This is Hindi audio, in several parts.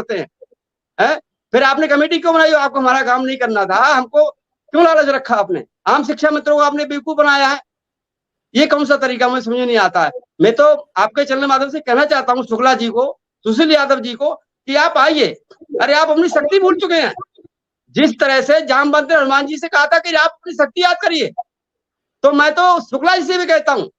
करते हैं? फिर आपने कमेटी क्यों बनाई? आपको हमारा काम नहीं करना था, हमको क्यों लालच रखा आपने? आम शिक्षा मित्रों को आपने बेवकूफ बनाया है। ये कौन सा तरीका, मुझे समझ नहीं आता है। मैं तो आपके चलने माध्यम से कहना चाहता हूँ शुक्ला जी को, सुशील यादव जी को, कि आप आइए। अरे आप अपनी शक्ति भूल चुके हैं। जिस तरह से जामवंत ने हनुमान जी से कहा था कि आप अपनी शक्ति याद करिए, तो मैं तो शुक्ला जी से भी कहता हूँ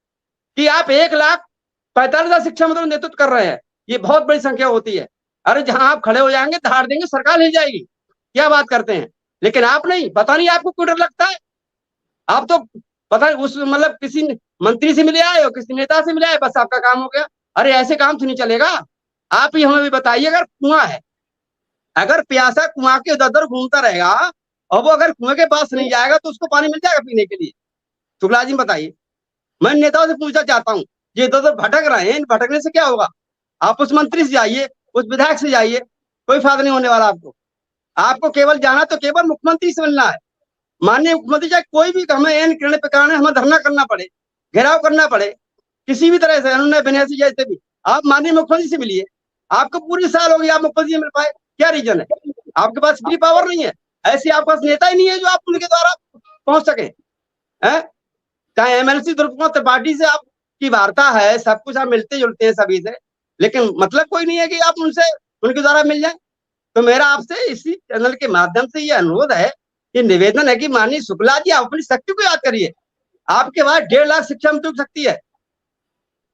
कि आप 1,45,000 शिक्षा मित्रों नेतृत्व कर रहे हैं, ये बहुत बड़ी संख्या होती है। अरे जहां आप खड़े हो जाएंगे, धार देंगे, सरकार हिल जाएगी। क्या बात करते हैं? लेकिन आप नहीं, पता नहीं आपको क्यों डर लगता है। आप तो पता नहीं उस मतलब किसी मंत्री से मिले आए हो, किसी नेता से मिले आए, बस आपका काम हो गया। अरे ऐसे काम तो नहीं चलेगा। आप ही हमें भी बताइए, अगर कुआं है, अगर प्यासा कुआं के उधर उधर घूमता रहेगा और वो अगर कुएं के पास नहीं जाएगा तो उसको पानी मिल जाएगा पीने के लिए? शुक्ला जी बताइए। मैं नेताओं से पूछना चाहता हूँ, ये इधर उधर भटक रहे हैं, इन भटकने से क्या होगा? आप उस मंत्री से जाइए, उस विधायक से जाइए, कोई फायदा नहीं होने वाला आपको। आपको केवल जाना तो केवल मुख्यमंत्री से मिलना है। माननीय मुख्यमंत्री चाहे कोई भी हमें एन किरण पे कारण हमें धरना करना पड़े, घेराव करना पड़े, किसी भी तरह से, अनुनय विनय जैसे भी, आप माननीय मुख्यमंत्री से मिलिए। आपको पूरी साल हो गई, आप मुख्यमंत्री से मिल पाए, क्या रीजन है? आपके पास इतनी पावर नहीं है, ऐसी आपके पास नेता ही नहीं है जो आप उनके द्वारा पहुंच सके। चाहे एमएलसी द्रुपद त्रिपाठी से आपकी वार्ता है, सब कुछ आप मिलते जुलते हैं सभी से, लेकिन मतलब कोई नहीं है कि आप उनसे उनके द्वारा मिल जाए। तो मेरा आपसे इसी चैनल के माध्यम से ये अनुरोध है, ये निवेदन है कि माननीय शुक्ला जी आप अपनी शक्ति को याद करिए। आपके पास 1.5 लाख शिक्षा मित्रों की शक्ति है,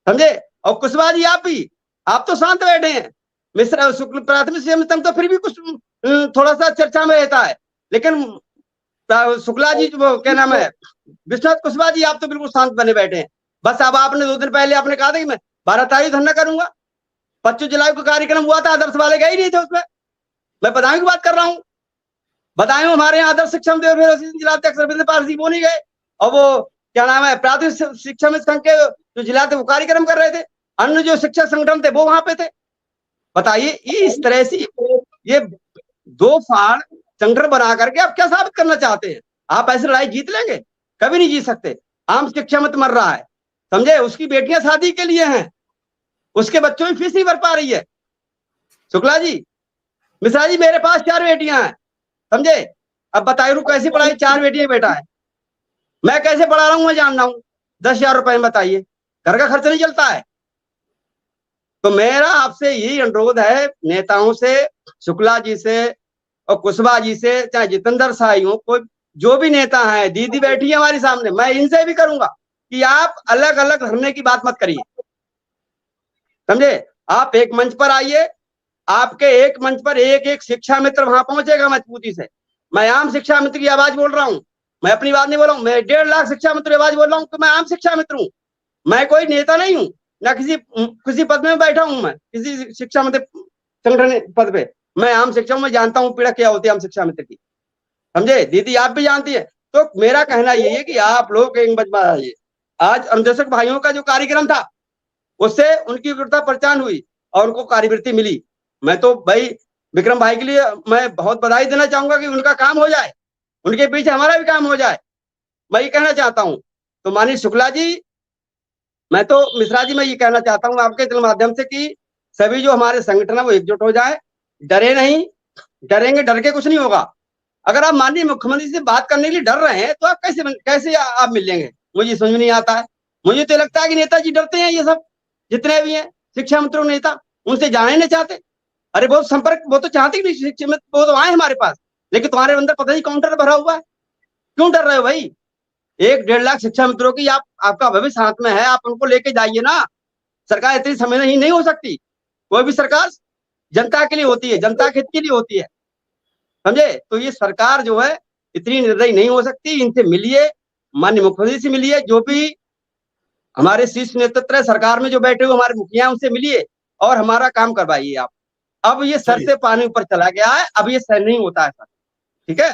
समझे? और कुशवाहा जी आप तो शांत बैठे हैं। मिश्रा शुक्ल प्राथमिक शिक्षा मित्र तो फिर भी कुछ थोड़ा सा चर्चा में रहता है, लेकिन शुक्ला जी वो क्या नाम है, विश्वनाथ कुशवाहा जी, आप तो बिल्कुल शांत बने बैठे हैं। बस अब आपने 2 दिन पहले आपने कहा था कि मैं 12 तारीख धरना करूंगा। 25 जुलाई को कार्यक्रम हुआ था, आदर्श वाले गए ही नहीं थे उसमें। मैं बदायूं की बात कर रहा हूँ। बदायूं हमारे यहाँ आदर्श शिक्षा जिलाध्यक्ष रविंद्र पाल जी वो नहीं गए, और वो क्या नाम है प्राथमिक शिक्षा में संघ के जो जिला थे वो कार्यक्रम कर रहे थे, अन्य जो शिक्षक संगठन थे वो वहां पे थे। बताइए, इस तरह से ये 2 फाड़ संगठन बना करके आप क्या साबित करना चाहते हैं? आप ऐसी लड़ाई जीत लेंगे? कभी नहीं जीत सकते। आम शिक्षा मत मर रहा है, समझे? उसकी बेटियां शादी के लिए हैं, उसके बच्चों की फीस नहीं भर पा रही है। शुक्ला जी, मिश्रा जी, मेरे पास 4 बेटियां हैं, समझे? अब बताइए रू कैसी पढ़ाई, 4 बेटियां बेटा है, मैं कैसे पढ़ा रहा हूं? मैं जान रहा हूं। 10,000 रुपए में बताइए, घर का खर्च नहीं चलता है। तो मेरा आपसे यही अनुरोध है नेताओं से, शुक्ला जी से और कुशवाहा जी से, चाहे जितेंद्र शाही हो, कोई जो भी नेता है, दीदी बैठी है हमारे सामने, मैं इनसे भी करूंगा कि आप अलग अलग धरने की बात मत करिए, समझे? आप एक मंच पर आइए, आपके एक मंच पर एक एक शिक्षा मित्र वहां पहुंचेगा मजबूती से। मैं आम शिक्षा मित्र की आवाज बोल रहा हूँ, मैं अपनी बात नहीं बोल रहा हूँ। मैं 1.5 लाख शिक्षा मित्र की आवाज बोल रहा हूँ, तो मैं आम शिक्षा मित्र हूँ, मैं कोई नेता नहीं हूँ, ना किसी पद में बैठा हूं, मैं किसी शिक्षा मित्र संगठन पद पे। मैं आम शिक्षा में जानता हूँ पीड़ा क्या होती है आम शिक्षा मित्र की, समझे? दीदी आप भी जानती है। तो मेरा कहना यही है कि आप लोग एक मंच पर आइए। आज अनुदेशक भाइयों का जो कार्यक्रम था, उससे उनकी विकृता पहचान हुई और उनको कार्यवृत्ति मिली। मैं तो भाई विक्रम भाई के लिए मैं बहुत बधाई देना चाहूंगा कि उनका काम हो जाए, उनके पीछे हमारा भी काम हो जाए, मैं ये कहना चाहता हूँ। तो माननीय शुक्ला जी, मैं तो मिश्रा जी, मैं ये कहना चाहता हूँ आपके माध्यम से कि सभी जो हमारे संगठन है वो एकजुट हो जाए, डरे नहीं, डरेंगे डर के कुछ नहीं होगा। अगर आप माननीय मुख्यमंत्री से बात करने के लिए डर रहे हैं तो आप कैसे आप मिल लेंगे? मुझे समझ नहीं आता है। मुझे तो लगता है कि नेताजी डरते हैं, ये सब जितने भी हैं शिक्षा मंत्री नेता, उनसे जाना ही नहीं चाहते। अरे वो संपर्क, वो तो चाहते नहीं शिक्षा में, वो तो आए हमारे पास, लेकिन तुम्हारे अंदर पता नहीं काउंटर भरा हुआ है। क्यों डर रहे हो भाई? 1.5 लाख शिक्षा मित्रों की आपका भविष्य हाथ में है, आप उनको लेके जाइए ना। सरकार इतनी समय नहीं हो सकती। कोई भी सरकार जनता के लिए होती है, जनता के हित के लिए होती है, समझे? तो ये सरकार जो है इतनी निर्दयी नहीं हो सकती। इनसे मिलिए, माननीय मुख्यमंत्री से मिलिए, जो भी हमारे शीर्ष नेतृत्व है सरकार में जो बैठे हुए हमारे मुखिया उनसे मिलिए और हमारा काम करवाइए आप। अब ये सर से पानी ऊपर चला गया है, अब ये सर नहीं होता है सर, ठीक है?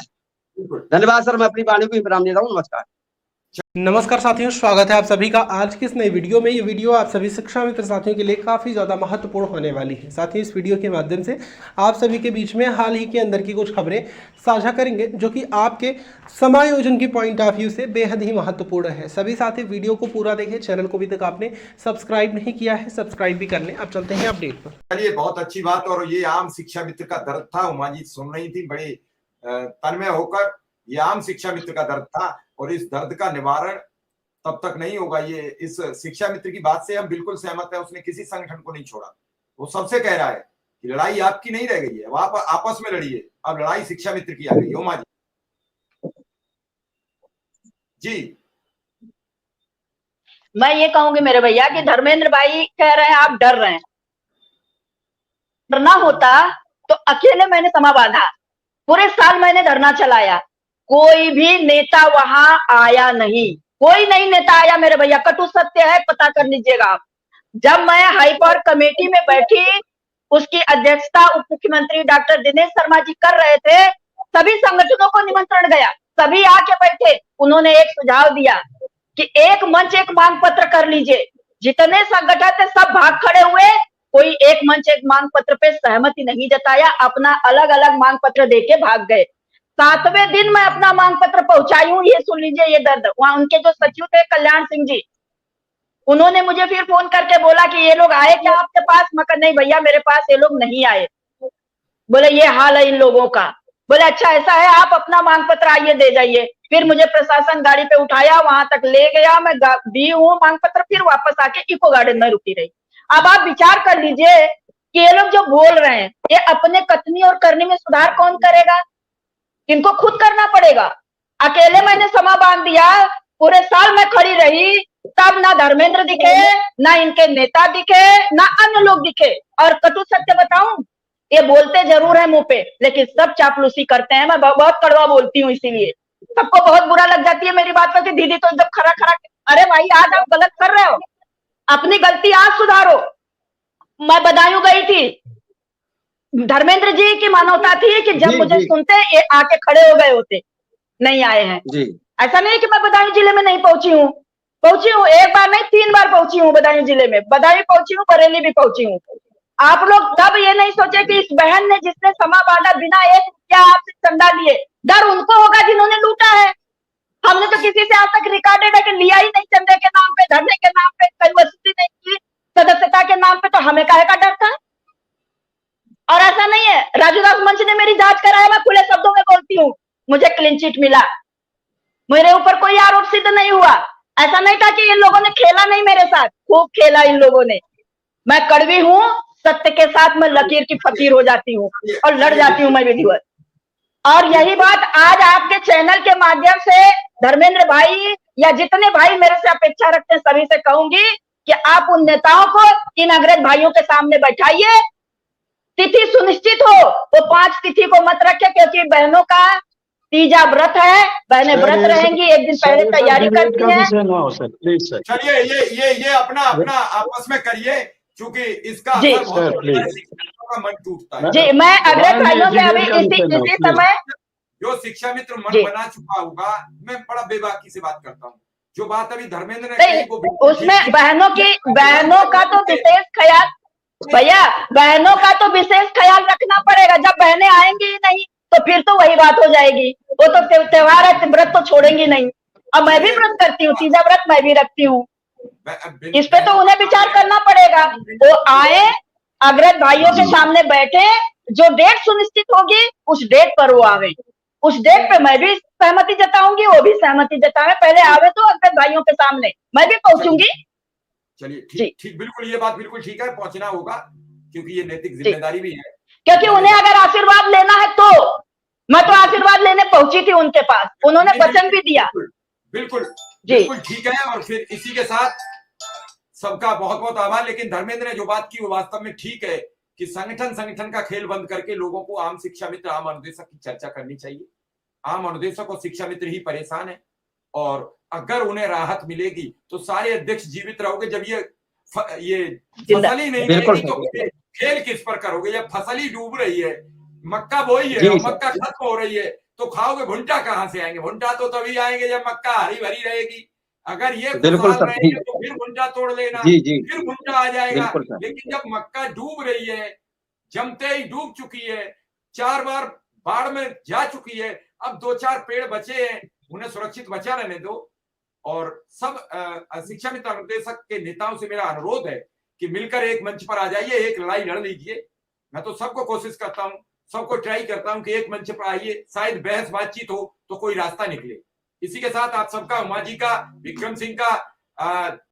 धन्यवाद सर, मैं अपनी वाणी को विराम देता हूँ। नमस्कार। नमस्कार साथियों, स्वागत है आप सभी का आज की इस नई वीडियो में। ये वीडियो आप सभी शिक्षा मित्र साथियों के लिए काफ़ी ज़्यादा महत्वपूर्ण होने वाली है। साथियों, इस वीडियो के माध्यम से आप सभी के बीच में हाल ही के अंदर की कुछ खबरें साझा करेंगे जो कि आपके समायोजन की पॉइंट ऑफ व्यू से बेहद ही महत्वपूर्ण है। सभी साथी वीडियो को पूरा देखें। चैनल को अभी तक आपने सब्सक्राइब नहीं किया है, सब्सक्राइब भी कर लें। अब चलते हैं अपडेट पर। चलिए, बहुत अच्छी बात। और ये आम शिक्षा मित्र का दर्द था, उमा जी सुन रही थी बड़े तन्मय होकर। ये आम शिक्षा मित्र का दर्द था और इस दर्द का निवारण तब तक नहीं होगा। ये इस शिक्षा मित्र की बात से हम बिल्कुल सहमत है। उसने किसी संगठन को नहीं छोड़ा। वो सबसे कह रहा है कि लड़ाई आपकी नहीं रह गई है, अब आप आपस में लड़िए। अब लड़ाई शिक्षा मित्र की आ गई है। उमा जी, मैं ये कहूंगी मेरे भैया कि धर्मेंद्र भाई कह रहे हैं आप डर रहे हैं। डरना होता तो अकेले मैंने समा बांधा, पूरे साल मैंने धरना चलाया, कोई भी नेता वहां आया नहीं, कोई नहीं नेता आया मेरे भैया। कटु सत्य है, पता कर लीजिएगा आप। जब मैं हाई पावर कमेटी में बैठी, उसकी अध्यक्षता उप मुख्यमंत्री डॉक्टर दिनेश शर्मा जी कर रहे थे। सभी संगठनों को निमंत्रण गया, सभी आके बैठे। उन्होंने एक सुझाव दिया कि एक मंच एक मांग पत्र कर लीजिए। जितने संगठन थे सब भाग खड़े हुए, कोई एक मंच एक मांग पत्र पे सहमति नहीं जताया, अपना अलग अलग मांग पत्र देके भाग गए। 7वें दिन मैं अपना मांग पत्र पहुंचाई हूँ। ये सुन लीजिए ये दर्द। वहां उनके जो सचिव थे कल्याण सिंह जी, उन्होंने मुझे फिर फोन करके बोला कि ये लोग आए क्या आपके पास? मैं कहा नहीं भैया, मेरे पास ये लोग नहीं आए। बोले ये हाल है इन लोगों का। बोले अच्छा ऐसा है, आप अपना मांग पत्र आइए दे जाइए। फिर मुझे प्रशासन गाड़ी पे उठाया, वहां तक ले गया, मैं दी हूँ मांग पत्र। फिर वापस आके इको गार्डन में रुकी रही। अब आप विचार कर लीजिए कि ये लोग जो बोल रहे हैं, ये अपने कथनी और करनी में सुधार कौन करेगा? इनको खुद करना पड़ेगा। अकेले मैंने समा बांध दिया, पूरे साल मैं खड़ी रही, तब ना धर्मेंद्र दिखे, ना इनके नेता दिखे, ना अन्य लोग दिखे। और कटु सत्य बताऊं, ये बोलते जरूर है मुंह पे, लेकिन सब चापलूसी करते हैं। मैं बहुत कड़वा बोलती हूँ, इसीलिए सबको बहुत बुरा लग जाती है मेरी बात पर कि दीदी तो एकदम खरा खरा। अरे भाई, आज आप गलत कर रहे हो, अपनी गलती आज सुधारो। मैं बदायूं गई थी, धर्मेंद्र जी की मानवता थी कि जब मुझे सुनते ये आके खड़े हो गए होते, नहीं आए हैं जी। ऐसा नहीं कि मैं बदायूं जिले में नहीं पहुंची हूँ, पहुंची हूँ। एक बार नहीं 3 बार पहुंची हूँ बदायूं जिले में। बदायूं पहुंची हूँ, बरेली भी पहुंची हूँ। आप लोग तब ये नहीं सोचे कि इस बहन ने जिसने समा बांधा बिना एक रुपया आपसे चंदा लिए, डर उनको होगा जिन्होंने लूटा है। हमने तो किसी से आज तक रिकॉर्डेड है कि लिया ही नहीं, चंदे के नाम पे, धरने के नाम पे, कई वसूली नहीं की, सदस्यता के नाम पे, तो हमें काहे का डर था? और ऐसा नहीं है, राजूदास मंच ने मेरी जांच कराया, मैं खुले शब्दों में बोलती हूँ, मुझे क्लीन चिट मिला, मेरे ऊपर कोई आरोप सिद्ध नहीं हुआ। ऐसा नहीं था कि इन लोगों ने खेला नहीं मेरे साथ, खूब खेला इन लोगों ने। मैं कड़वी हूँ, सत्य के साथ मैं लकीर की फकीर हो जाती हूँ और लड़ जाती हूँ मैं विधिवत। और यही बात आज आपके चैनल के माध्यम से धर्मेंद्र भाई या जितने भाई मेरे से अपेक्षा रखते हैं सभी से कहूंगी कि आप उन नेताओं को इन अग्रज भाइयों के सामने बैठाइए। तिथि सुनिश्चित हो, वो 5 तिथि को मत रखे, क्योंकि बहनों का तीजा व्रत है, बहनें व्रत रहेंगी, एक दिन पहले तैयारी करती हैं। चलिए, ये अपना आपस में करिए, क्योंकि इसका का मन टूटता है जी। मैं अग्रज भाइयों से अभी इसी समय जो शिक्षा मित्र मन बना चुका होगा, मैं बड़ा बेबाकी से बात करता हूँ। जो बात अभी धर्मेंद्र ने कही वो उसमें बहनों का तो विशेष ख्याल, भैया बहनों का तो विशेष ख्याल रखना पड़ेगा। जब बहनें आएंगी ही नहीं तो फिर तो वही बात हो जाएगी। वो तो त्योहार है, व्रत तो छोड़ेंगी नहीं। अब मैं भी व्रत करती हूँ, तीजा व्रत मैं भी रखती हूँ। इस पे तो उन्हें विचार करना पड़ेगा। वो आए, अग्रज भाइयों के सामने बैठे, जो डेट सुनिश्चित होगी उस डेट पर वो आवे। उस डेट पे मैं भी सहमति जताऊंगी, वो भी सहमति जतावे। पहले आवे तो अग्रज भाइयों के सामने, मैं भी पहुंचूंगी। चलिए, ठीक, बिल्कुल ये बात बिल्कुल ठीक है, पहुंचना होगा, क्योंकि ये नैतिक जिम्मेदारी भी है। क्योंकि उन्हें अगर आशीर्वाद लेना है तो मैं तो आशीर्वाद लेने पहुंची थी उनके पास, उन्होंने वचन भी दिया। बिल्कुल ठीक है। और फिर इसी के साथ सबका बहुत बहुत आभार। लेकिन धर्मेंद्र ने जो बात की वो वास्तव में ठीक है कि संगठन का खेल बंद करके लोगों को आम शिक्षा मित्र, आम अनुदेशक की चर्चा करनी चाहिए। आम अनुदेशक और शिक्षा मित्र ही परेशान है, और अगर उन्हें राहत मिलेगी तो सारे अध्यक्ष जीवित रहोगे। जब ये फसल ही नहीं मिलेगी तो खेल किस पर करोगे? जब फसल ही डूब रही है, मक्का बोई है और मक्का खत्म हो रही है, तो खाओगे भुंटा कहाँ से आएंगे? भुंटा तो तभी आएंगे जब मक्का हरी भरी रहेगी। अगर ये बिल्कुल खुशहाल सर, रहेंगे ठीक। तो फिर भुंटा तोड़ लेना, जी जी, फिर भुंटा आ जाएगा। बिल्कुल सर। लेकिन जब मक्का डूब रही है, जमते ही डूब चुकी है, 4 बार बाढ़ में जा चुकी है, अब 2-4 पेड़ बचे हैं, उन्हें सुरक्षित बचा रहने दो। और सब शिक्षा मित्र निर्देशक के नेताओं से मेरा अनुरोध है कि मिलकर एक मंच पर आ जाइए, एक लड़ाई लड़ लीजिए। मैं तो सबको कोशिश करता हूं, सबको ट्राई करता हूं कि एक मंच पर आइए, शायद बहस बातचीत हो तो कोई रास्ता निकले। इसी के साथ आप सबका, उमा जी का, विक्रम सिंह का